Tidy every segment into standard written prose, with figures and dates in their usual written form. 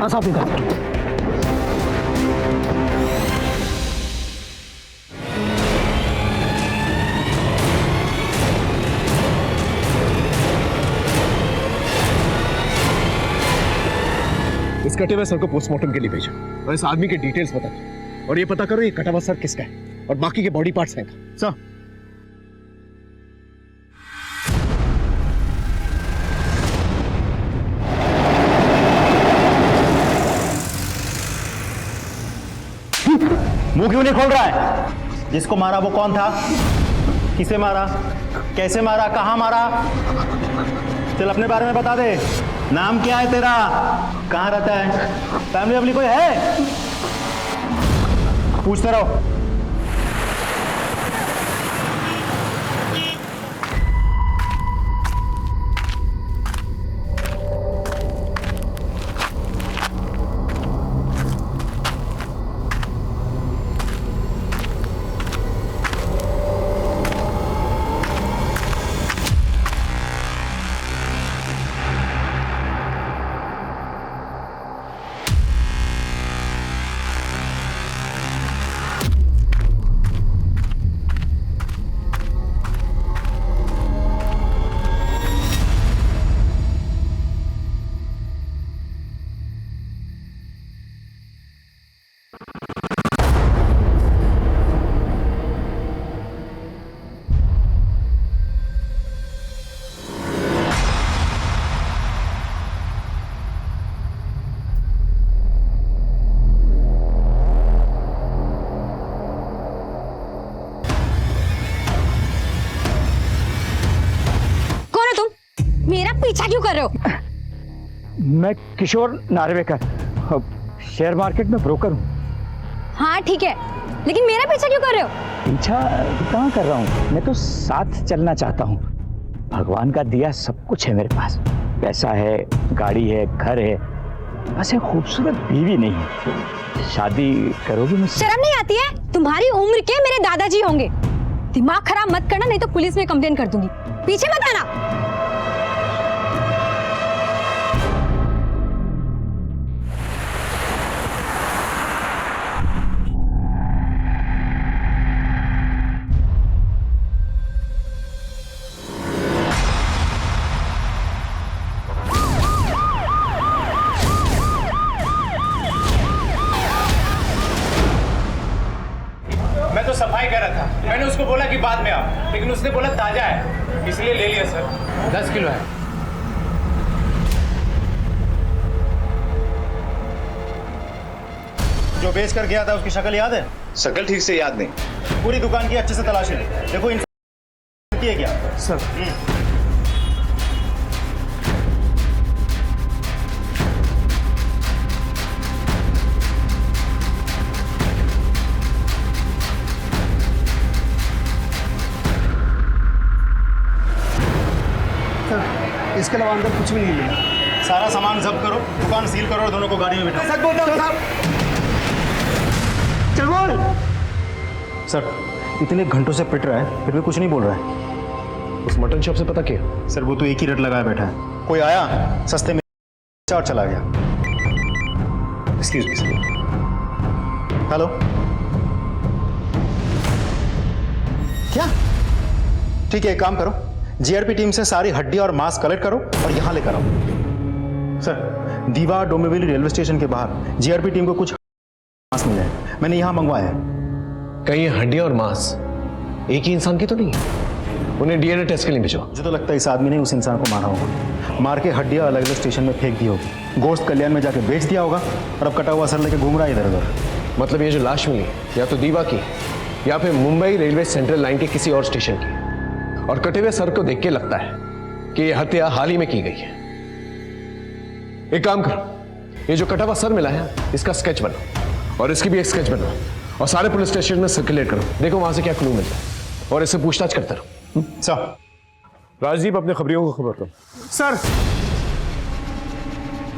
सारा साफ निकाल। इस कटे हुए सर को पोस्टमार्टम के लिए भेजो और इस आदमी के डिटेल्स बता दो और ये पता करो ये कटा हुआ सर किसका है और बाकी के बॉडी पार्ट्स हैं सर। मुंह क्यों नहीं खोल रहा है? जिसको मारा वो कौन था? किसे मारा? कैसे मारा? कहां मारा? चल अपने बारे में बता दे। नाम क्या है तेरा? कहां रहता है? फैमिली वैमिली कोई है? पूछते रहो। पीछा क्यों कर रहे हो? मैं किशोर नार्वेकर, शेयर मार्केट में ब्रोकर हूँ। हाँ ठीक है, लेकिन मेरा पीछा क्यों कर रहे हो? पीछा कहाँ कर रहा हूँ, मैं तो साथ चलना चाहता हूँ। भगवान का दिया सब कुछ है मेरे पास, पैसा है, गाड़ी है, घर है, बस एक खूबसूरत बीवी नहीं है। शादी करोगी मुझसे? शर्म नहीं आती है? तुम्हारी उम्र के मेरे दादाजी होंगे। दिमाग खराब मत करना, नहीं तो पुलिस में कंप्लेन कर दूंगी। पीछे मत आना। तो सफाई कर रहा था, मैंने उसको बोला कि बाद में आओ, लेकिन उसने बोला ताजा है, इसलिए ले लिया सर। 10 किलो है। जो बेच कर गया था उसकी शक्ल याद है? शक्ल ठीक से याद नहीं। पूरी दुकान की अच्छे से तलाशी ली। देखो इंसान है क्या सर? इसके अलावा अंदर कुछ भी नहीं मिला। सारा सामान जब्त करो, दुकान सील करो और दोनों को गाड़ी में बिठाओ। सच बोलता हूं साहब। चल बोल। सर इतने घंटों से पिट रहा है फिर भी कुछ नहीं बोल रहा है। उस मटन शॉप से पता किया? सर वो तो एक ही रेट लगाया बैठा है। कोई आया सस्ते में और चला गया। Excuse me sir. हेलो, क्या? ठीक है, एक काम करो, जीआरपी टीम से सारी हड्डी और मांस कलेक्ट करो और यहां लेकर आओ। सर दीवा डोंबिवली रेलवे स्टेशन के बाहर जीआरपी टीम को कुछ मांस मिला है, मैंने यहां मंगवाया है। कहीं ये हड्डी और मांस एक ही इंसान की तो नहीं है? उन्हें डीएनए टेस्ट के लिए भेजो। मुझे तो लगता है इस आदमी ने उस इंसान को मारा होगा, मार के हड्डियां अलग अलग स्टेशन में फेंक दी होगी, गोश्त कल्याण में जाके बेच दिया होगा और अब कटा हुआ सर लेके घूम रहा है इधर उधर। मतलब ये जो लाश मिली या तो दीवा की या फिर मुंबई रेलवे सेंट्रल लाइन के किसी और स्टेशन की, और कटे हुए सर को देख के लगता है कि यह हत्या हाल ही में की गई है। एक काम करो, ये जो कटा हुआ सर मिला है इसका स्केच बनाओ और इसकी भी एक स्केच बनाओ और सारे पुलिस स्टेशन में सर्कुलेट करो, देखो वहां से क्या क्लू मिलता है और इससे पूछताछ करते रहो। सर राजदीप अपने खबरियों को खबर दो।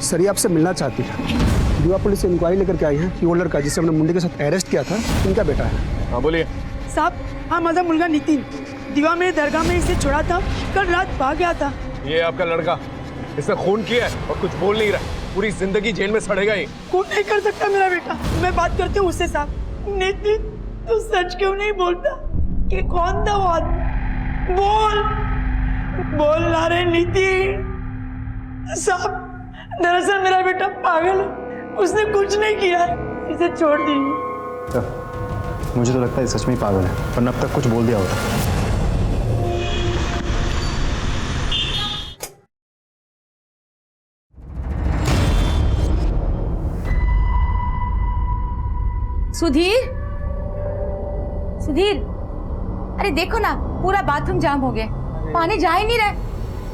सर ये आपसे मिलना चाहती है। दीवा पुलिस से इंक्वायरी लेकर के आई है कि वो लड़का जिसे हमने मुंडे के साथ अरेस्ट किया था इनका बेटा है। हाँ बोलिए। साहब हाँ, माझा मुलगा नितिन दीवा में दरगाह में इसे छोड़ा था, कल रात भाग गया था। ये आपका लड़का, इसने खून किया है और कुछ बोल नहीं रहा। पूरी जिंदगी जेल में सड़ेगा ही। कौन नहीं कर सकता मेरा बेटा? मैं बात करती हूँ उससे साहब। नितिन तू सच क्यों नहीं बोलता कि कौन था वो आदमी? बोल बोल ना रे नितिन। साहब दरअसल मेरा बेटा पागल है, उसने कुछ नहीं किया, इसे छोड़ दीजिए। मुझे तो लगता है सच में ही पागल है, वरना अब तक कुछ बोल दिया होता। सुधीर, सुधीर, अरे देखो ना पूरा बाथरूम जाम हो गया, पानी जा ही नहीं रहा।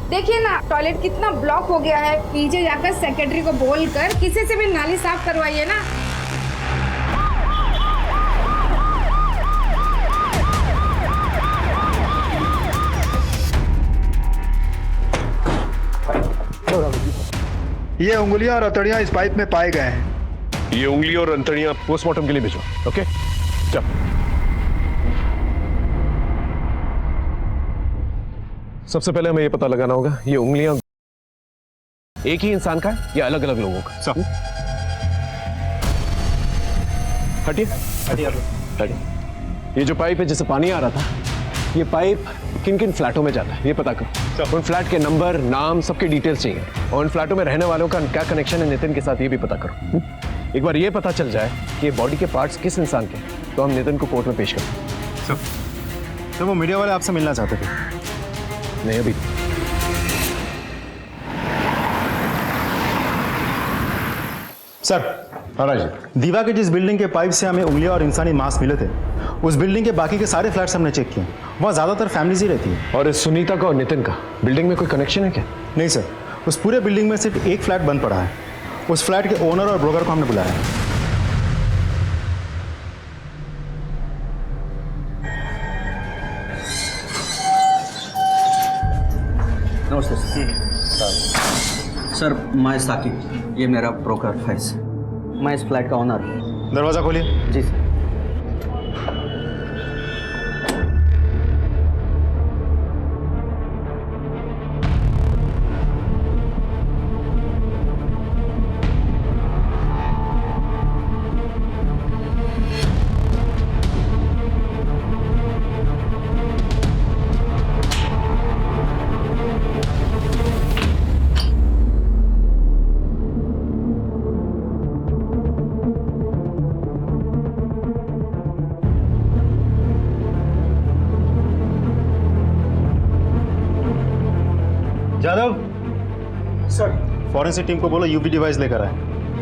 देखिए ना टॉयलेट कितना ब्लॉक हो गया है। पीछे जाकर सेक्रेटरी को बोलकर किसी से भी नाली साफ करवाइए ना। ये उंगलियां और हथौड़ियां इस पाइप में पाए गए हैं। ये उंगली और अंतड़ियां पोस्टमार्टम के लिए भेजो। ओके चल। सबसे पहले हमें ये पता लगाना होगा ये उंगलियां एक ही इंसान का है या अलग अलग लोगों का। सब हटिए हटिए हटिए। ये जो पाइप है जिससे पानी आ रहा था, ये पाइप किन किन फ्लैटों में जाता है ये पता करो। उन फ्लैट के नंबर, नाम, सबके डिटेल्स चाहिए और उन फ्लैटों में रहने वालों का क्या कनेक्शन है नितिन के साथ ये भी पता करो। एक बार ये पता चल जाए कि बॉडी के पार्ट्स किस इंसान के, तो हम नितिन को कोर्ट में पेश करें। तो वो मीडिया वाले आपसे मिलना चाहते थे? नहीं अभी। सर महाराज दीवा के जिस बिल्डिंग के पाइप से हमें उंगलियां और इंसानी मांस मिले थे, उस बिल्डिंग के बाकी के सारे फ्लैट्स हमने चेक किए। वहाँ ज्यादातर फैमिलीज ही रहती है। और इस सुनीता का और नितिन का बिल्डिंग में कोई कनेक्शन है क्या? नहीं सर, उस पूरे बिल्डिंग में सिर्फ एक फ्लैट बंद पड़ा है। उस फ्लैट के ओनर और ब्रोकर को हमने बुलाया है। नमस्ते सर, मैं साकिब, ये मेरा ब्रोकर फैज, मैं इस फ्लैट का ओनर हूँ। दरवाजा खोलिए। जी sir. Yadav sir, forensic team को बोलो यूवी डिवाइस लेकर आए।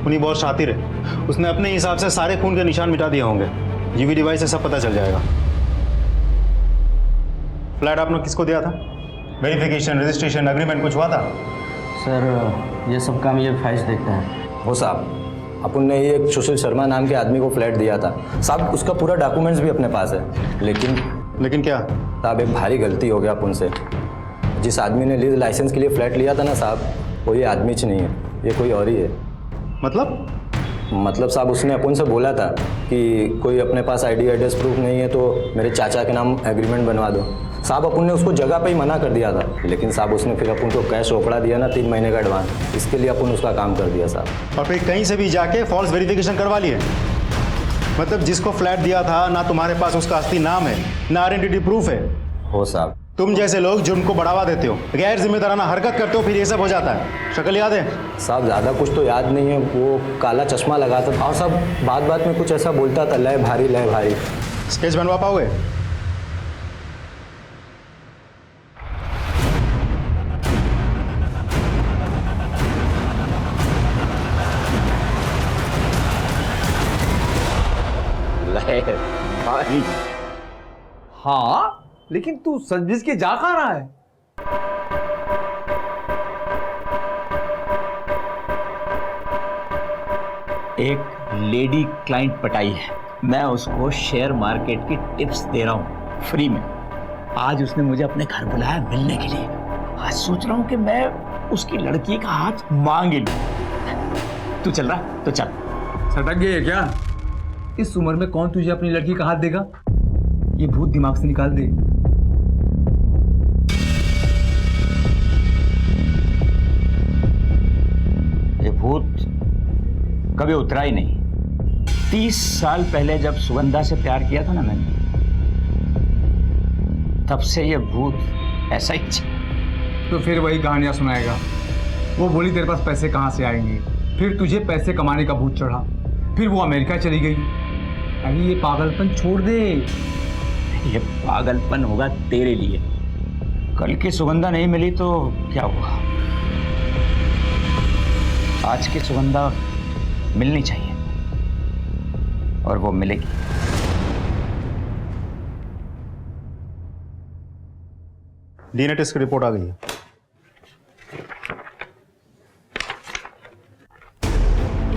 उन्हीं बहुत शातिर है, उसने अपने हिसाब से सारे खून के निशान मिटा दिए होंगे। यूवी डिवाइस से सब पता चल जाएगा। फ्लैट आपने किसको दिया था? वेरिफिकेशन, रजिस्ट्रेशन, एग्रीमेंट कुछ हुआ था? सर ये सब काम ये फैज देखता है। हो साहब, अपन ने ये एक सुशील शर्मा नाम के आदमी को फ्लैट दिया था साहब, उसका पूरा डॉक्यूमेंट्स भी अपने पास है। लेकिन क्या साहब, एक भारी गलती हो गया अपन से। जिस आदमी ने लीज लाइसेंस के लिए फ्लैट लिया था ना साहब, वो ये आदमी च नहीं है, ये कोई और ही है। मतलब साहब, उसने अपन से बोला था कि कोई अपने पास आईडी एड्रेस प्रूफ नहीं है तो मेरे चाचा के नाम एग्रीमेंट बनवा दो। साहब अपन ने उसको जगह पे ही मना कर दिया था, लेकिन साहब उसने फिर अपन को कैश रोकड़ा दिया ना 3 महीने का एडवांस, इसके लिए अपन उसका काम कर दिया साहब। और फिर कहीं से भी जाके फॉल्स वेरिफिकेशन करवा लिए? मतलब जिसको फ्लैट दिया था ना तुम्हारे पास उसका असली नाम है, ना आइडेंटिटी प्रूफ है। हो साहब, तुम जैसे लोग जुर्म को बढ़ावा देते हो, गैर जिम्मेदाराना हरकत करते हो, फिर ये सब हो जाता है। शक्ल याद है? साहब ज़्यादा कुछ तो याद नहीं है। वो काला चश्मा लगाता था और सब बात बात में कुछ ऐसा बोलता था, लय भारी लय भारी। स्केच बनवा पाओगे? हाँ, लेकिन तू सजबिज के जा कहाँ रहा है? एक लेडी क्लाइंट पटाई है, मैं उसको शेयर मार्केट की टिप्स दे रहा हूँ फ्री में। आज उसने मुझे अपने घर बुलाया मिलने के लिए। आज सोच रहा हूँ कि मैं उसकी लड़की का हाथ मांग लूं। तू चल रहा तो चल। सटक गई है क्या? इस उम्र में कौन तुझे अपनी लड़की का हाथ देगा? ये भूत दिमाग से निकाल दे। ये भूत कभी उतरा ही नहीं। 30 साल पहले जब सुगंधा से प्यार किया था ना मैंने, तब से ये भूत ऐसा ही तो फिर वही कहानियां सुनाएगा। वो बोली तेरे पास पैसे कहाँ से आएंगे, फिर तुझे पैसे कमाने का भूत चढ़ा, फिर वो अमेरिका चली गई। अरे ये पागलपन छोड़ दे। ये पागलपन होगा तेरे लिए। कल की सुगंधा नहीं मिली तो क्या हुआ, आज की सुगंधा मिलनी चाहिए और वो मिलेगी। डीएनए टेस्ट की रिपोर्ट आ गई है।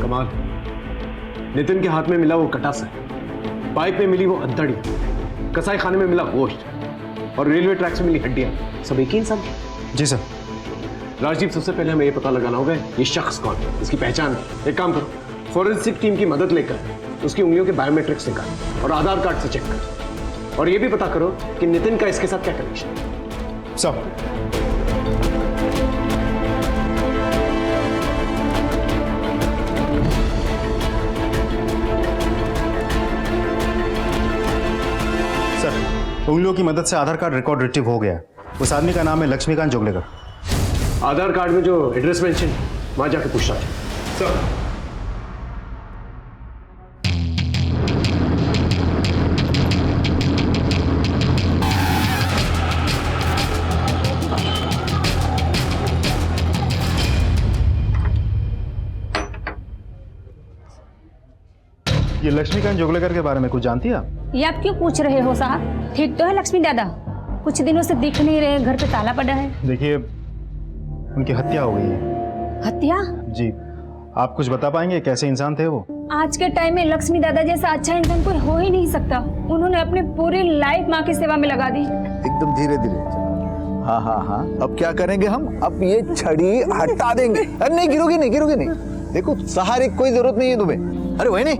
कमाल, नितिन के हाथ में मिला वो कटासा, पाइप में मिली वो अद्धड़ी, कसाई खाने में मिला गोश्त और रेलवे ट्रैक से मिली हड्डियां, सब एक ही इंसान की। जी सर। राजीव, सबसे पहले हमें ये पता लगाना होगा ये शख्स कौन है, इसकी पहचान है। एक काम करो, फोरेंसिक टीम की मदद लेकर उसकी उंगलियों के बायोमेट्रिक्स निकाल और आधार कार्ड से चेक कर, और ये भी पता करो कि नितिन का इसके साथ क्या कनेक्शन है। सब उंगलियों की मदद से आधार कार्ड रिकॉर्ड रिट्रीव हो गया। उस आदमी का नाम है लक्ष्मीकांत जोगलेकर। आधार कार्ड में जो एड्रेस मेंशन वहां जाके पूछना है। सर, ये लक्ष्मीकांत जोगलेकर के बारे में कुछ जानती है आप? ये आप क्यों पूछ रहे हो साहब? ठीक तो है लक्ष्मी दादा, कुछ दिनों से दिख नहीं रहे, घर पे ताला पड़ा है। देखिए, उनकी हत्या हो गई है। हत्या? जी। आप कुछ बता पाएंगे कैसे इंसान थे वो? आज के टाइम में लक्ष्मी दादा जैसा अच्छा इंसान कोई हो ही नहीं सकता। उन्होंने अपनी पूरी लाइफ माँ की सेवा में लगा दी। एकदम धीरे धीरे। हाँ हाँ हाँ, अब क्या करेंगे हम? अब ये छड़ी हटा देंगे। अरे नहीं गिरोगी, नहीं गिरोगी नहीं। देखो सहारे की कोई जरूरत नहीं है तुम्हें। अरे वही नहीं,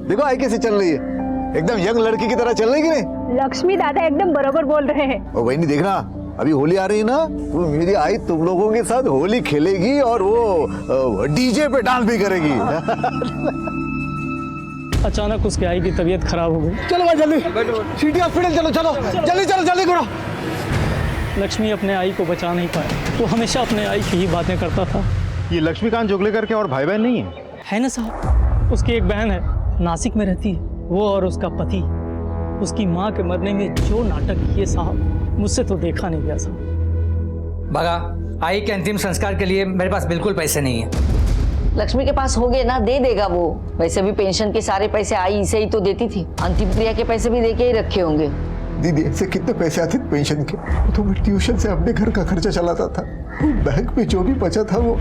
देखो आई कैसे चल रही है, एकदम यंग लड़की की तरह चल रही कि नहीं? लक्ष्मी दादा एकदम बराबर बोल रहे हैं। और वही नहीं, देखना अभी होली आ रही है ना, तो मेरी आई तुम लोगों के साथ होली खेलेगी और वो डीजे पे डांस भी करेगी। अचानक उसके आई की तबीयत खराब हो गई। चलो भाई जल्दी सिटी हॉस्पिटल चलो, चलो जल्दी चलो, जल्दी करो। लक्ष्मी अपने आई को बचा नहीं पाया। वो हमेशा अपने आई की ही बातें करता था। ये लक्ष्मीकांत जोगलेकर के और भाई बहन नहीं है ना साहब? उसकी एक बहन है, नासिक में रहती है। वो और उसका पति उसकी माँ के मरने में जो नाटक किए साहब, मुझसे तो देखा नहीं गया साहब। भगा, आई के अंतिम संस्कार के लिए मेरे पास बिल्कुल पैसे नहीं है। लक्ष्मी के पास होंगे ना, दे देगा वो। वैसे भी पेंशन के सारे पैसे आई इसे ही तो देती थी, अंतिम क्रिया के पैसे भी देके ही रखे होंगे। दीदी ऐसे कितने पैसे आते थे पेंशन के? तो मैं ट्यूशन से अपने घर का खर्चा चलाता था। बैंक में जो भी बचा था वो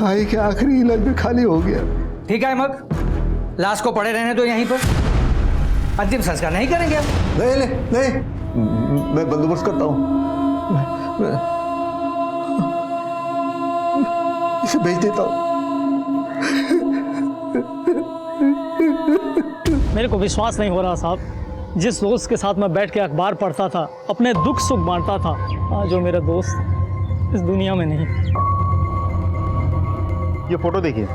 आई के आखिरी इलाज में खाली हो गया। ठीक है मग, लाश को पड़े रहने दो यहीं पर, अंतिम संस्कार नहीं करेंगे आप? नहीं नहीं नहीं, मैं बंदोबस्त करता हूँ, इसे भेज देता हूँ। मेरे को विश्वास नहीं हो रहा साहब, जिस दोस्त के साथ मैं बैठ के अखबार पढ़ता था, अपने दुख सुख बांटता था, आज जो मेरा दोस्त इस दुनिया में नहीं। ये फोटो देखिए,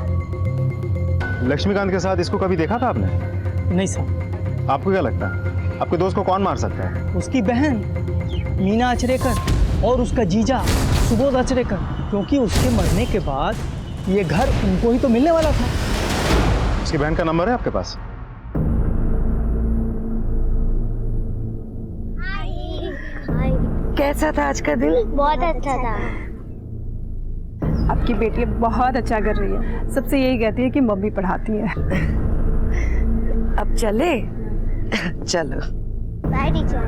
लक्ष्मीकांत के साथ इसको कभी देखा था आपने? नहीं साहब। आपको क्या लगता है आपके दोस्त को कौन मार सकता है? उसकी बहन मीना अचरेकर और उसका जीजा सुबोध अचरेकर, क्योंकि उसके मरने के बाद ये घर उनको ही तो मिलने वाला था। उसकी बहन का नंबर है आपके पास? कैसा था आज का दिन? बहुत अच्छा था। आपकी बेटी बहुत अच्छा कर रही है, सबसे यही कहती है कि मम्मी पढ़ाती है। अब चले? चलो। Bye teacher.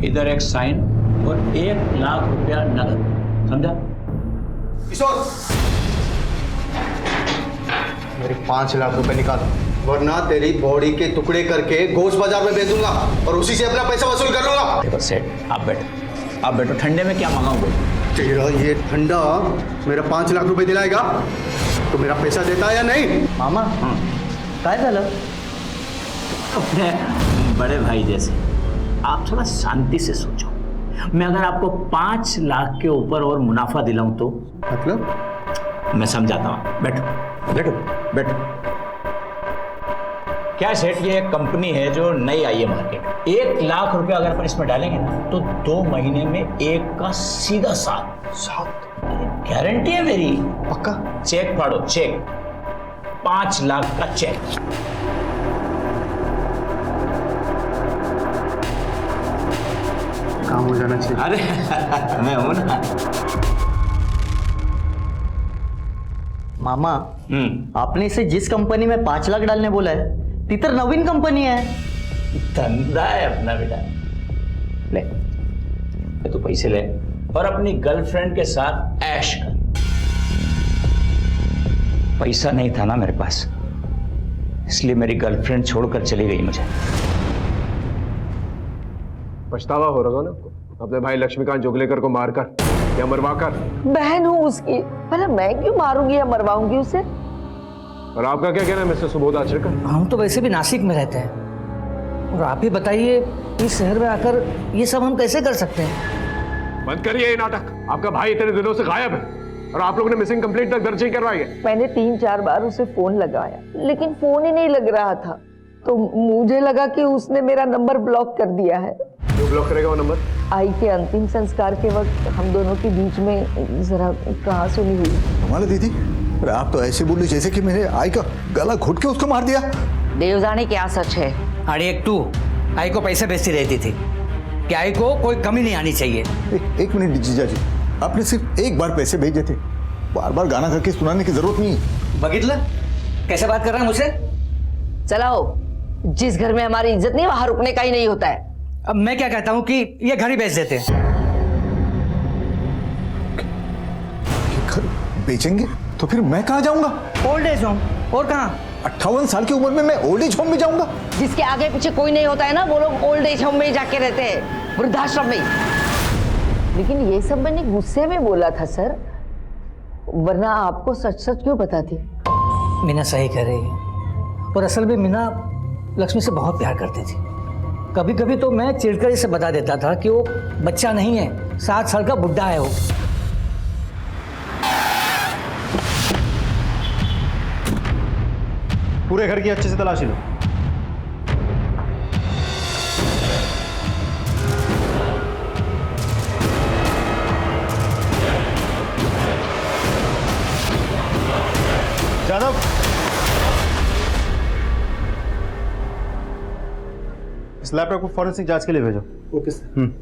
इधर एक साइन और 1 लाख रुपया नगद, समझा? किशोर, मेरे 5 लाख रुपए निकालो, वरना तेरी बॉडी के टुकड़े करके गोश्त बाजार में बेच दूंगा और उसी से अपना पैसा वसूल कर लूंगा। देखो सेठ, आप बैठो, ठंडे में क्या मंगाओगे? तेरा ये ठंडा मेरा 5 लाख रुपए दिलाएगा तो मेरा पैसा देता है या नहीं? मामा, काय झालं? अपने बड़े भाई जैसे आप थोड़ा शांति से सोचो मैं अगर आपको 5 लाख के ऊपर और मुनाफा दिलाऊं तो? मतलब? मैं समझाता हूं, बैठो बैठो बैठो। क्या सेठ, ये एक कंपनी है जो नई आई है मार्केट। 1 लाख रुपया अगर अपन इसमें डालेंगे ना तो 2 महीने में 1 का सीधा 7 गारंटी है मेरी। पक्का? चेक फाड़ो, चेक 5 लाख का चेक। काम हो जाना चाहिए। अरे मैं हूं ना। मामा, आपने इसे जिस कंपनी में 5 लाख डालने बोला है, तीतर नवीन कंपनी है। धंधा है अपना बेटा। ले तू पैसे ले और अपनी गर्लफ्रेंड के साथ ऐश कर। पैसा नहीं था ना मेरे पास, इसलिए मेरी गर्लफ्रेंड छोड़कर चली गई मुझे। पछतावा हो रहा ना आपको अपने भाई लक्ष्मीकांत जोगलेकर को मारकर या मरवाकर? बहन हूँ उसकी, भला मैं क्यों मारूंगी या मरवाऊंगी उसे? और आपका क्या कहना है मिस्टर सुबोध आचरेकर? हम तो वैसे भी नासिक में रहते हैं, और आप ही बताइए इस शहर में आकर ये सब हम कैसे कर सकते हैं? बंद करिए ये नाटक। आपका भाई इतने दिनों से गायब है और आप लोगों ने मिसिंग कंप्लेंट तक दर्ज नहीं करवाई है। मैंने 3-4 बार उसे फोन लगाया, लेकिन फोन ही नहीं लग रहा था, तो मुझे लगा कि उसने मेरा नंबर ब्लॉक कर दिया है। क्यों ब्लॉक करेगा वो नंबर? आई के अंतिम संस्कार के वक्त हम दोनों के बीच में जरा कहासुनी हुई। कमाल दीदी, अरे आप तो ऐसे बोली जैसे कि मैंने आई का गला घुट के उसको मार दिया। देव जाने क्या सच है। अरे एक तू आई को पैसे भेजती रहती थी कि आई को कोई कमी नहीं आनी चाहिए। एक मिनट जीजा जी, आपने सिर्फ एक बार पैसे भेजे थे, बार बार गाना करके सुनाने की जरूरत नहीं है। बगितला कैसे बात कर रहा है मुझसे? चलाओ, जिस घर में हमारी इज्जत नहीं वहां रुकने का ही नहीं होता है। अब मैं क्या कहता हूँ कि ये घर ही बेच देते हैं। घर बेचेंगे तो फिर मैं कहाँ जाऊंगा? Old age home. और कहाँ? 58 साल की उम्र में मैं ओल्ड एज होम में जाऊंगा? जिसके आगे पीछे कोई नहीं होता है ना, वो लोग ओल्ड एज होम में जाके रहते हैं, वृद्धाश्रम में। लेकिन ये सब मैंने गुस्से में बोला था सर, वरना आपको सच सच क्यों बताती? मीना सही कह रही है, और असल में मीना लक्ष्मी से बहुत प्यार करती थी। कभी कभी तो मैं चिढ़कर इसे बता देता था कि वो बच्चा नहीं है, 7 साल का बुढ़ा है वो। पूरे घर की अच्छे से तलाशी लो। जादव, इस लैपटॉप को फॉरेंसिक जांच के लिए भेजो। Okay sir.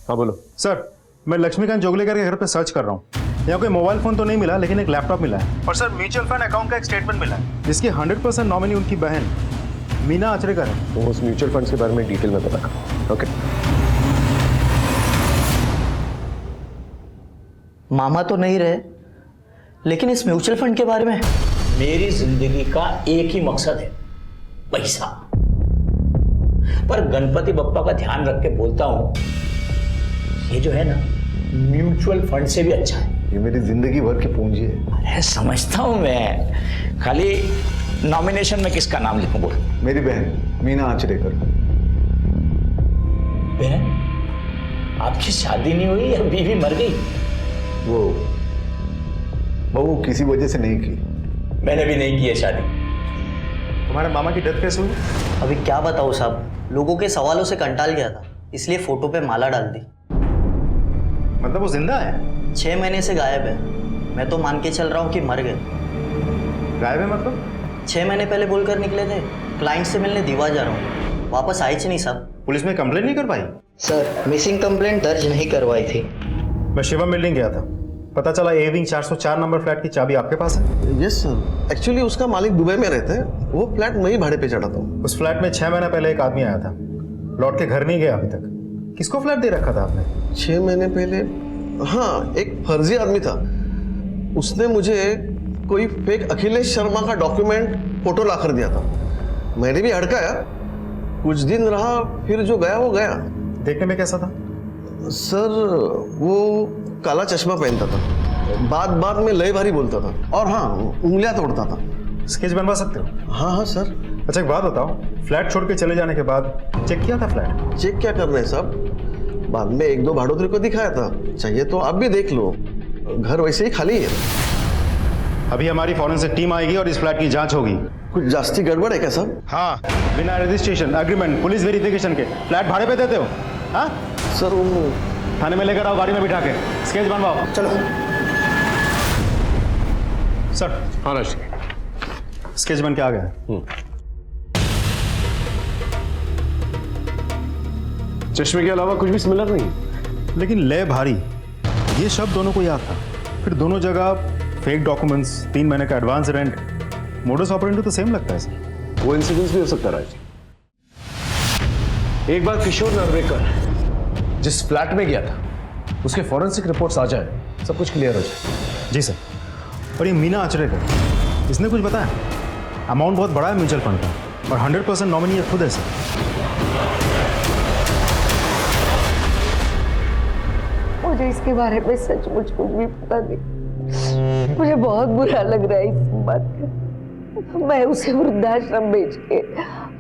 हाँ बोलो। सर, मैं लक्ष्मीकांत जोगलेकर के घर पे सर्च कर रहा हूँ। यहाँ कोई मोबाइल फोन तो नहीं मिला, लेकिन एक लैपटॉप मिला है। और सर, म्यूचुअल फंड अकाउंट का एक स्टेटमेंट मिला है, जिसकी 100% नॉमिनी उनकी बहन मीना आचरेकर है। तो उस म्यूचुअल फंड के बारे में डिटेल में पता करो। ओके। मामा तो नहीं रहे, लेकिन इस म्यूचुअल फंड के बारे में मेरी जिंदगी का एक ही मकसद है, पैसा। पर गणपति बप्पा का ध्यान रख के बोलता हूं, ये जो है ना म्यूचुअल फंड से भी अच्छा है। ये मेरी जिंदगी भर की पूंजी है। अरे समझता हूं मैं, खाली नॉमिनेशन में किसका नाम लिखूं बोल? मेरी बहन मीना आचरेकर। बहन? आपकी शादी नहीं हुई या बीवी मर गई? वो किसी वजह से नहीं की। मैंने भी नहीं की है शादी। तुम्हारे मामा की डेथ कैसे हुई? अभी क्या बताऊँ साहब, लोगों के सवालों से कंटाल गया था, इसलिए फोटो पे माला डाल दी। मतलब वो जिंदा है? 6 महीने से गायब है। मैं तो मान के चल रहा हूँ कि मर गए। गायब है मतलब? 6 महीने पहले बोलकर निकले थे क्लाइंट से मिलने दीवा जा रहा हूँ, वापस आई नहीं साहब। पुलिस में कंप्लेंट नहीं कर पाई? सर, मिसिंग कंप्लेंट दर्ज नहीं करवाई थी। मैं शिवम बिल्डिंग गया था, पता चला ए विंग 404 नंबर फ्लैट की चाबी आपके पास है? यस सर, एक्चुअली उसका मालिक दुबई में रहते हैं, वो फ्लैट मैं ही भाड़े पे चढ़ाता हूँ। उस फ्लैट में 6 महीना पहले एक आदमी आया था, लौट के घर नहीं गया अभी तक। किसको फ्लैट दे रखा था आपने? 6 महीने पहले, हाँ, एक फर्जी आदमी था। उसने मुझे कोई फेक अखिलेश शर्मा का डॉक्यूमेंट फोटो ला कर दिया था। मैंने भी हड़काया, कुछ दिन रहा, फिर जो गया वो गया। देखने में कैसा था? सर वो काला चश्मा पहनता था, बात बात में लय भारी बोलता था, और हाँ उंगलियां तोड़ता था। स्केच बनवा सकते हो? हाँ हाँ सर। अच्छा एक बात बताओ, फ्लैट छोड़ के चले जाने के बाद चेक किया था फ्लैट? चेक क्या कर रहे हैं साहब, बाद में 1-2 भाड़ोत्री को दिखाया था, चाहिए तो आप भी देख लो, घर वैसे ही खाली है। अभी हमारी फॉरेंसिक टीम आएगी और इस फ्लैट की जांच होगी। कुछ जास्ती गड़बड़ है क्या साहब? हाँ, बिना रजिस्ट्रेशन, एग्रीमेंट, पुलिस वेरिफिकेशन के फ्लैट भाड़े पे देते हो? हाँ सर वो थाने में लेकर आओ, गाड़ी में बिठा के स्केच बनवाओ। चलो सर। हाँ राशि, स्केच बन के आ गया। चश्मे के अलावा कुछ भी सिमिलर नहीं, लेकिन लय भारी, ये शब्द दोनों को याद था। फिर दोनों जगह फेक डॉक्यूमेंट्स, 3 महीने का एडवांस रेंट, मोडस ऑपरेंडी तो सेम लगता है सर। वो इंसिडेंस भी हो सकता है राज। एक बार किशोर नार्वेकर जिस फ्लैट में गया था, उसके फॉरेंसिक रिपोर्ट्स आ जाए, सब कुछ क्लियर हो जाए। जी सर। और ये मीना आचरेकर, इसने कुछ बताया? अमाउंट बहुत बड़ा है म्यूचुअल फंड का, और 100% नॉमिनी ये खुद है सर। मुझे इसके बारे में सचमुच कुछ भी पता नहीं। मुझे बहुत बुरा लग रहा है इस बात का। मैं उसे वृद्धाश्रम बेच के,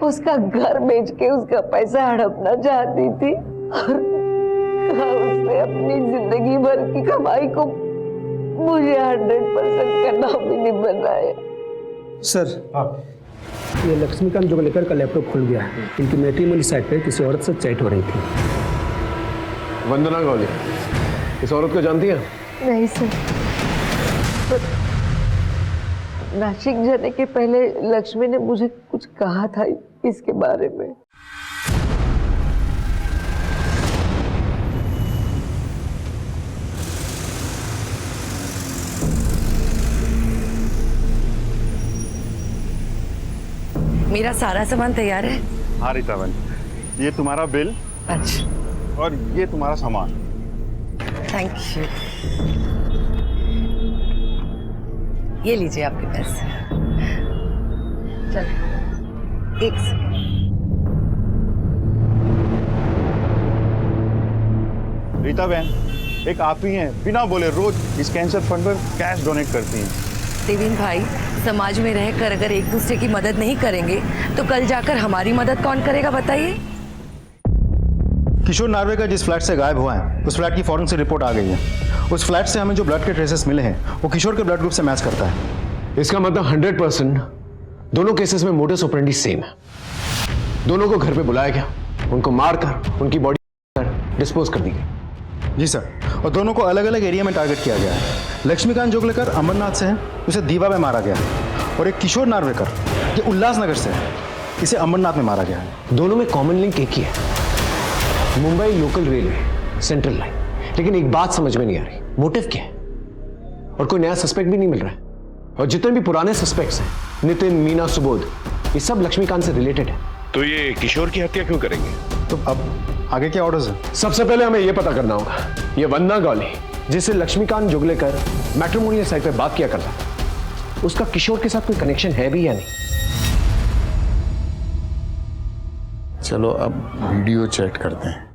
उसका घर बेच के उसका पैसा हड़पना चाहती थी, और उसने अपनी जिंदगी भर की कमाई को मुझे 100% का नॉमिनी बनाया। सर ये लक्ष्मीकांत जोगलेकर का लैपटॉप खुल गया है। इनकी मैट्रिमोनी साइट पे किसी औरत से चैट हो रही थी। वंदना गौली, इस औरत को जानती हैं? नहीं सर, नासिक जाने के पहले लक्ष्मी ने मुझे कुछ कहा था इसके बारे में। मेरा सारा सामान तैयार है। हाँ रीतावन, ये तुम्हारा बिल। अच्छा। और ये तुम्हारा सामान। Thank you. ये लीजिए आपके पैसे। चलो एक रीता बहन, एक आप ही हैं बिना बोले रोज इस कैंसर फंड पर कैश डोनेट करती हैं। देवीन भाई, समाज में रहकर अगर एक दूसरे की मदद नहीं करेंगे तो कल जाकर हमारी मदद कौन करेगा बताइए? किशोर नार्वेकर जिस फ्लैट से गायब हुआ है, उस फ्लैट की फॉरेंसिक रिपोर्ट आ गई है। उस फ्लैट से हमें जो ब्लड के ट्रेसेस मिले हैं वो किशोर के ब्लड ग्रुप से मैच करता है। इसका मतलब 100% दोनों केसेस में मोडस ऑपरेंडी सेम है। दोनों को घर पे बुलाया गया, उनको मारकर उनकी बॉडी डिस्पोज कर दी गई। जी सर, और दोनों को अलग अलग एरिया में टारगेट किया गया है। लक्ष्मीकांत जोगलेकर अमरनाथ से है, उसे दीवा में मारा गया, और एक किशोर नार्वेकर ये उल्लासनगर से है, इसे अमरनाथ में मारा गया है। दोनों में कॉमन लिंक एक ही है, Mumbai local railway central line. लेकिन एक बात समझ में नहीं आ रही, मोटिव क्या है? और कोई नया सस्पेक्ट भी नहीं मिल रहा है। और जितने भी पुराने सस्पेक्ट्स हैं, नितिन, मीना, सुबोध, ये सब लक्ष्मीकांत से रिलेटेड है। तो ये किशोर की हत्या क्यों करेंगे? तो अब आगे क्या ऑर्डर्स है? सबसे पहले हमें यह पता करना होगा, ये वंदना गौली जिससे लक्ष्मीकांत जोगलेकर मैट्रिमोनियल साइट पे बात किया करता था, उसका किशोर के साथ कोई कनेक्शन है भी या नहीं? चलो अब वीडियो चेक करते हैं।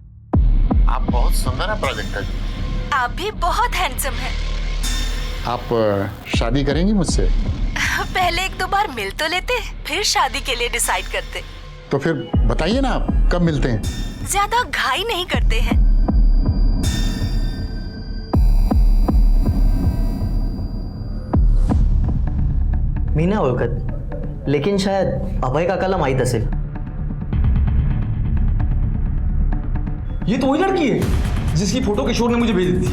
आप बहुत सुंदर है प्राजक्ता जी। आप भी बहुत हैंडसम हैं। आप शादी करेंगी मुझसे? पहले 1-2 बार मिल तो लेते, फिर शादी के लिए डिसाइड करते। तो फिर बताइए ना, आप कब मिलते हैं? ज्यादा घाई नहीं करते हैं। मीना ओळखत, लेकिन शायद अभय काकाला माहित असेल। ये तो वही लड़की है जिसकी फोटो किशोर ने मुझे भेजी थी।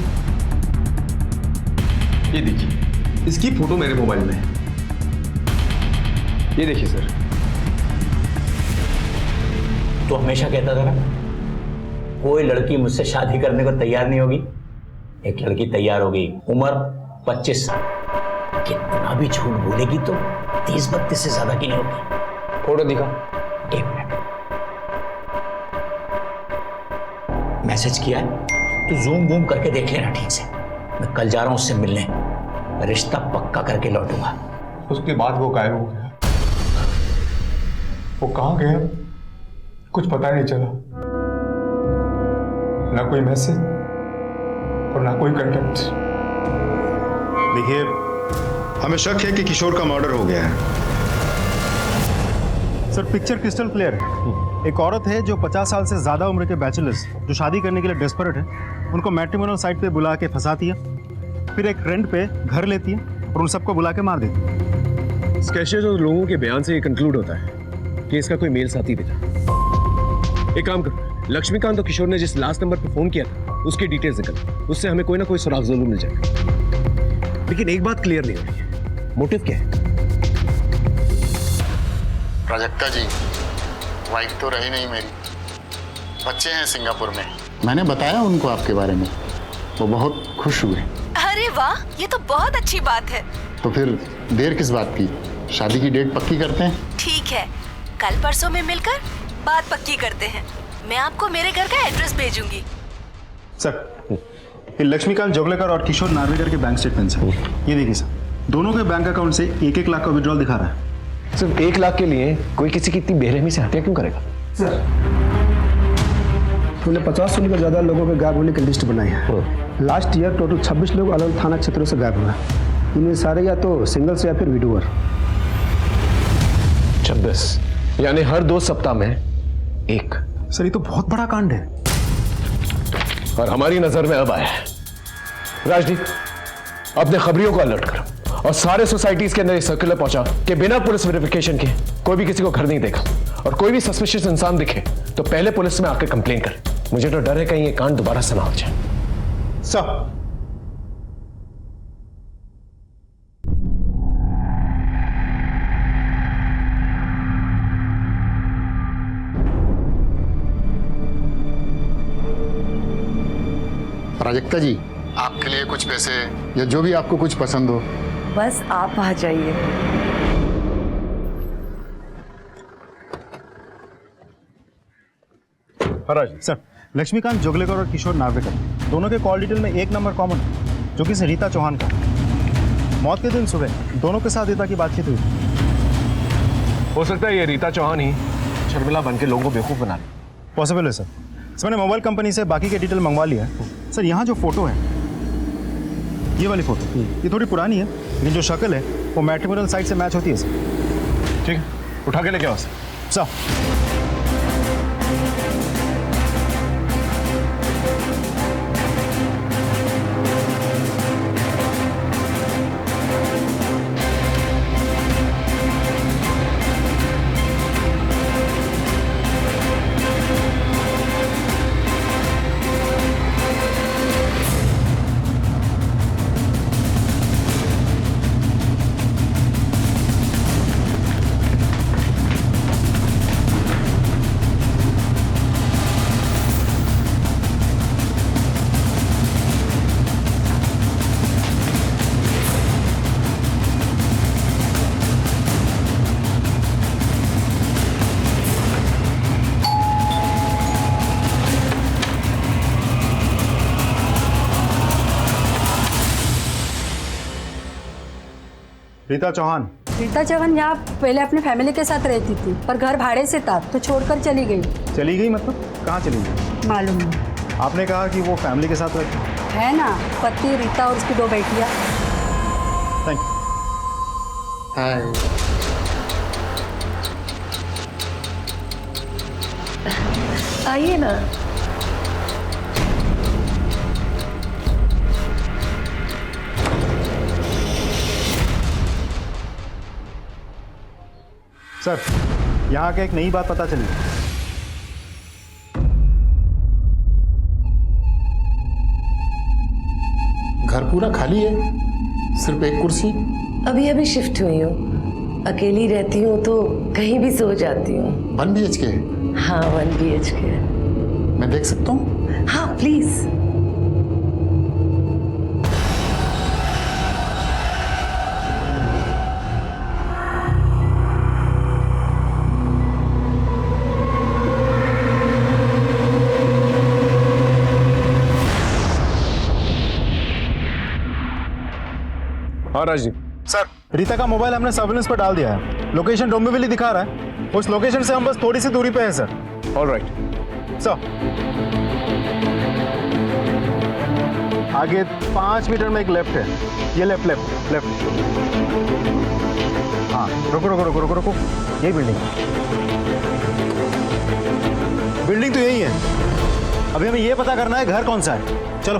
ये देखिए, इसकी फोटो मेरे मोबाइल में है। ये देखिए सर। तो हमेशा कहता था ना, कोई लड़की मुझसे शादी करने को तैयार नहीं होगी। एक लड़की तैयार होगी, उम्र 25 साल। कितना भी झूठ बोलेगी तो 30-32 से ज्यादा की नहीं होगी। फोटो दिखा। 1 मिनट। मैसेज किया है तो जूम बूम करके देख लेना ठीक से। मैं कल जा रहा हूं उससे मिलने, रिश्ता पक्का करके लौटूंगा। उसके बाद वो गायब हो गया। वो कहाँ गया कुछ पता नहीं चला, ना कोई मैसेज और ना कोई कांटेक्ट। देखिए, हमें शक है कि किशोर का मर्डर हो गया है। सर, पिक्चर क्रिस्टल क्लियर है। एक औरत है जो 50 साल से ज्यादा उम्र के बैचलर्स जो शादी करने के लिए डेस्परेट है, उनको मैट्रिमोनियल साइट पे बुला के फंसाती है, फिर एक रेंट पे घर लेती है और उन सबको बुला के मार देती है। स्केचेस और लोगों के बयान से ये कंक्लूड होता है कि इसका कोई मेल साथी भी था। एक काम करो, लक्ष्मीकांत और किशोर ने जिस लास्ट नंबर पे फोन किया था उसकी डिटेल्स निकल, उससे हमें कोई ना कोई सुराग जरूर मिल जाएगा। लेकिन एक बात क्लियर नहीं हो रही है, मोटिव क्या है? प्राजक्ता जी, वाइफ तो रही नहीं मेरी, बच्चे हैं सिंगापुर में। मैंने बताया उनको आपके बारे में, वो बहुत खुश हुए। अरे वाह, ये तो बहुत अच्छी बात है। तो फिर देर किस बात की, शादी की डेट पक्की करते हैं। ठीक है, कल परसों में मिलकर बात पक्की करते हैं। मैं आपको मेरे घर का एड्रेस भेजूंगी। सर, ये लक्ष्मीकांत जोगलेकर और किशोर नार्वेकर के बैंक स्टेटमेंट्स हैं। ये देखिए सर, दोनों के बैंक अकाउंट से 1-1 लाख का विड्रॉल दिखा रहा है। सिर्फ 1 लाख के लिए कोई किसी की इतनी बेरहमी से हत्या क्यों करेगा? सर, तूने 50 से ज्यादा लोगों के गायब होने की लिस्ट बनाई है। लास्ट ईयर टोटल 26 लोग अलग थाना क्षेत्रों से गायब हुए। इनमें सारे या तो सिंगल्स या फिर विडोअर। 26 यानी हर 2 सप्ताह में एक। सर, ये तो बहुत बड़ा कांड है और हमारी नजर में अब आया है। राजदीप, अपने खबरियों को अलर्ट करो और सारे सोसाइटीज के अंदर एक सर्कुलर पहुंचा कि बिना पुलिस वेरिफिकेशन के कोई भी किसी को घर नहीं देखा, और कोई भी सस्पिशियस इंसान दिखे तो पहले पुलिस में आकर कंप्लेन कर। मुझे तो डर है कहीं ये कांड दोबारा से ना हो जाए। सर, प्राजक्ता जी, आपके लिए कुछ पैसे या जो भी आपको कुछ पसंद हो। बस आप आ जाइए। सर, लक्ष्मीकांत जोगलेकर और किशोर नार्वेकर दोनों के कॉल डिटेल में एक नंबर कॉमन है, जो कि रीता चौहान का। मौत के दिन सुबह दोनों के साथ रीता की बातचीत हुई। हो सकता है ये रीता चौहान ही शर्मिला बन के लोगों को बेवकूफ बना ली। पॉसिबल है सर। मैंने मोबाइल कंपनी से बाकी के डिटेल मंगवा लिया है। सर, यहाँ जो फोटो है, ये वाली फोटो, ये थोड़ी पुरानी है, लेकिन जो शक्ल है वो मैट्रिमोनियल साइट से मैच होती है सर। ठीक है, उठा के लेके आओ सर। रीता चौहान। रीता चौहान यहाँ पहले अपनी फैमिली के साथ रहती थी, पर घर भाड़े से था तो छोड़कर चली गई। चली गई मतलब कहाँ चली गई? मालूम नहीं। आपने कहा कि वो फैमिली के साथ रहती है ना, पति रीता और उसकी 2 बेटियाँ। Thank you. आइए ना। सर, यहाँ के एक नई बात पता चली। घर पूरा खाली है, सिर्फ एक कुर्सी। अभी अभी शिफ्ट हुई हूँ, अकेली रहती हूँ तो कहीं भी सो जाती हूँ। 1 BHK? हाँ, 1 BHK। मैं देख सकता हूँ? हाँ प्लीज। हाँ राजदीप। सर, रीता का मोबाइल हमने सर्विलेंस पर डाल दिया है। लोकेशन डोंबिवली दिखा रहा है। उस लोकेशन से हम बस थोड़ी सी दूरी पे हैं सर। ऑलराइट सर, आगे 5 मीटर में एक लेफ्ट है, ये लेफ्ट लेफ्ट लेफ्ट। हाँ, रुको रुको रुको रुको रुको, यही बिल्डिंग तो यही है। अभी हमें ये पता करना है घर कौन सा है। चलो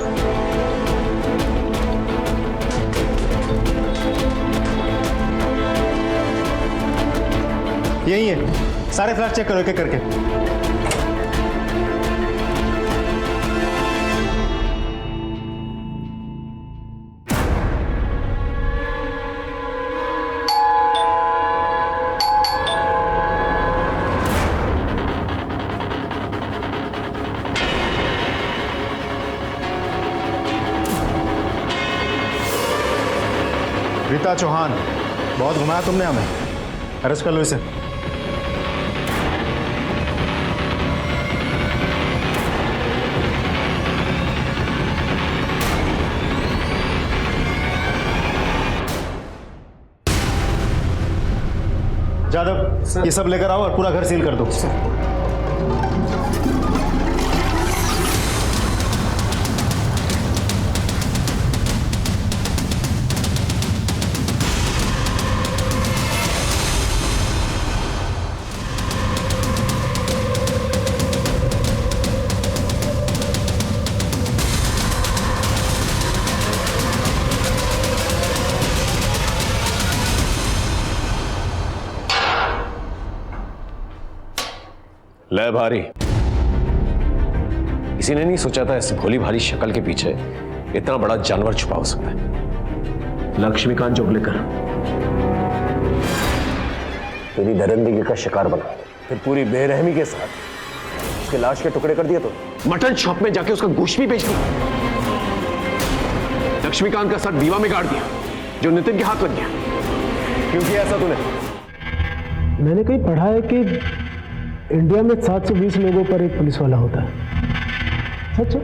यही है, सारे फ्लैट चेक करो एक एक करके। रीता चौहान, बहुत घुमाया तुमने हमें, अरेस्ट कर लो इसे। जादव, ये सब लेकर आओ और पूरा घर सील कर दो। ले भारी, किसी ने नहीं सोचा था इस भोली भारी शक्ल के पीछे इतना बड़ा जानवर छुपा हो सकता है। लक्ष्मीकांत जोगलेकर तेरी दरिंदगी का शिकार बना, फिर पूरी बेरहमी के साथ उसके लाश के टुकड़े कर दिए। तो मटन शॉप में जाके उसका गोश्त भी बेच दिया। लक्ष्मीकांत का सर दीवा में गाड़ दिया जो नितिन के हाथ लग गया। क्यों किया ऐसा तूने? मैंने कहीं पढ़ा है कि इंडिया में 720 लोगों पर एक पुलिस वाला होता है। सच है?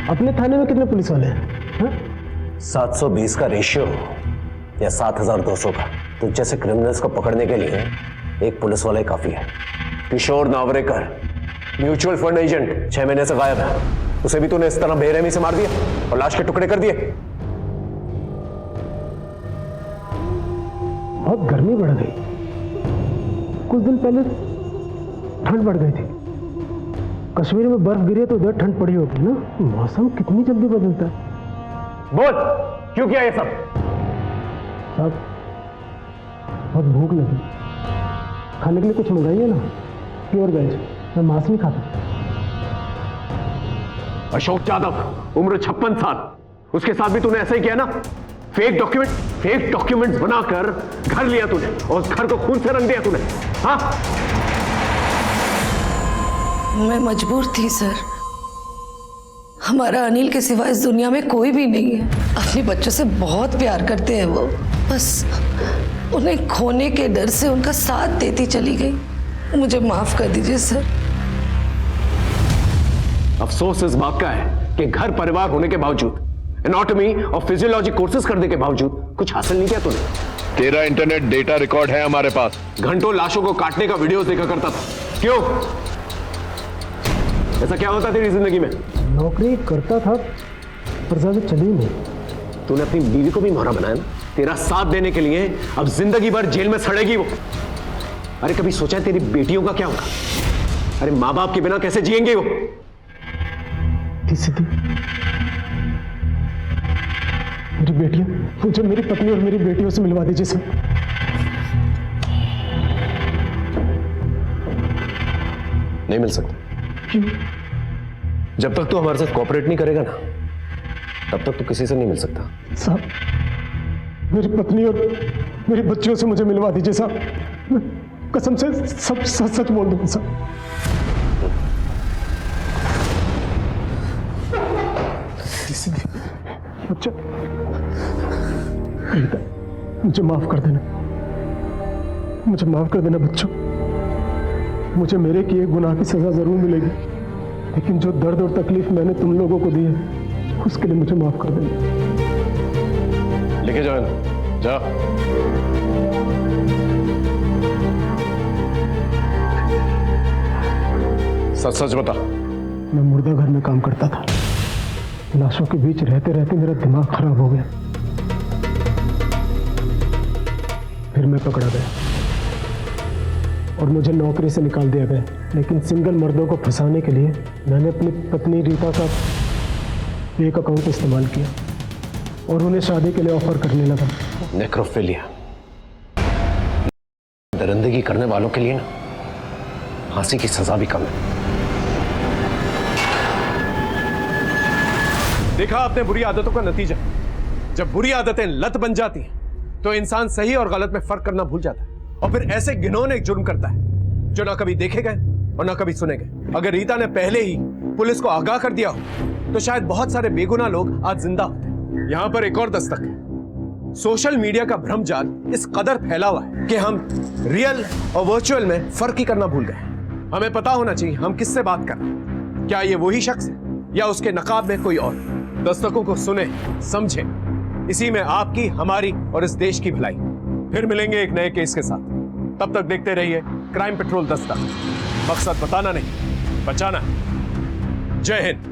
अपने थाने में कितने पुलिस वाले हैं? 720 का रेशियो या 7200 का? तो जैसे क्रिमिनल्स को पकड़ने के लिए एक पुलिस वाला ही काफी है। किशोर नावरेकर, म्यूचुअल फंड एजेंट, 6 महीने से गायब है। उसे भी तूने इस तरह बेरहमी से मार दिया और लाश के टुकड़े कर दिए। बहुत गर्मी बढ़ गई। कुछ दिन पहले ठंड बढ़ गई थी। कश्मीर में बर्फ गिरी तो उधर ठंड पड़ी होगी ना। मौसम कितनी जल्दी बदलता है। बोल, क्यों किया ये सब? साहब, बहुत भूख लगी, खाने के लिए कुछ मंगाइए ना। प्योर वेज, मैं मांस नहीं खाता। अशोक यादव, उम्र 56 साल, उसके साथ भी तूने ऐसा ही किया ना? फेक डॉक्यूमेंट्स बनाकर घर लिया तूने और उस घर को खून से रंग दिया तूने। हाँ, मैं मजबूर थी सर। हमारा अनिल के सिवा इस दुनिया में कोई भी नहीं है। अपने बच्चों से बहुत प्यार करते हैं वो, बस उन्हें खोने के डर से उनका साथ देती चली गई। मुझे माफ कर दीजिए सर। अफसोस इस बात का है कि घर परिवार होने के बावजूद, एनाटॉमी और फिजियोलॉजी कोर्सेज करने के बावजूद कुछ हासिल नहीं किया तूने। तेरा इंटरनेट डेटा रिकॉर्ड है हमारे पास। घंटों लाशों को काटने का वीडियोस देखा करता था। क्यों? ऐसा क्या होता तेरी जिंदगी में? नौकरी करता था पर ज्यादा चली नहीं। तूने अपनी बीवी को भी मोहरा बनाया ना, तेरा साथ देने के लिए। अब जिंदगी भर जेल में सड़ेगी वो। अरे कभी सोचा है तेरी बेटियों का क्या होगा? अरे माँ बाप के बिना कैसे जिएंगे वो? मेरी बेटियों, मुझे मेरी पत्नी और मेरी बेटियों से मिलवा दीजिए सर। नहीं मिल सकता। क्यों? जब तक तू हमारे साथ कोऑपरेट नहीं करेगा ना, तब तक तू किसी से नहीं मिल सकता। साहब, मेरी पत्नी और मेरे बच्चियों से मुझे मिलवा दीजिए साहब। मैं कसम से सब सच सच बोल दूंगा साहब। अच्छा, मुझे माफ कर देना, मुझे माफ कर देना बच्चों। मुझे मेरे किए गुनाह की सजा जरूर मिलेगी, लेकिन जो दर्द और तकलीफ मैंने तुम लोगों को दी है उसके लिए मुझे माफ कर देना। लेके जाओ, जा। सच सच बता। मैं मुर्दा घर में काम करता था। लाशों के बीच रहते रहते मेरा दिमाग खराब हो गया। फिर मैं पकड़ा गया और मुझे नौकरी से निकाल दिया गया। लेकिन सिंगल मर्दों को फंसाने के लिए मैंने अपनी पत्नी रीता का एक अकाउंट इस्तेमाल किया और उन्हें शादी के लिए ऑफर करने लगा। नेक्रोफिलिया, दरिंदगी करने वालों के लिए ना फांसी की सजा भी कम है। देखा आपने बुरी आदतों का नतीजा। जब बुरी आदतें लत बन जाती हैं तो इंसान सही और गलत में फर्क करना भूल जाता है और फिर ऐसे घिनौने जुर्म करता है जो ना कभी देखे गए और ना कभी सुने गए। अगर रीता ने पहले ही पुलिस को आगाह कर दिया हो तो शायद बहुत सारे बेगुनाह लोग आज जिंदा होते। यहां पर एक और दस्तक है। सोशल मीडिया का भ्रमजाल इस कदर फैला हुआ है कि हम रियल और वर्चुअल में फर्क ही करना भूल गए। हमें पता होना चाहिए हम किससे बात कर रहे हैं। क्या ये वही शख्स है या उसके नकाब में कोई और? दस्तकों को सुने, समझे, इसी में आपकी, हमारी और इस देश की भलाई। फिर मिलेंगे एक नए केस के साथ। तब तक देखते रहिए क्राइम पेट्रोल दस्तक। मकसद बताना नहीं, बचाना है। जय हिंद।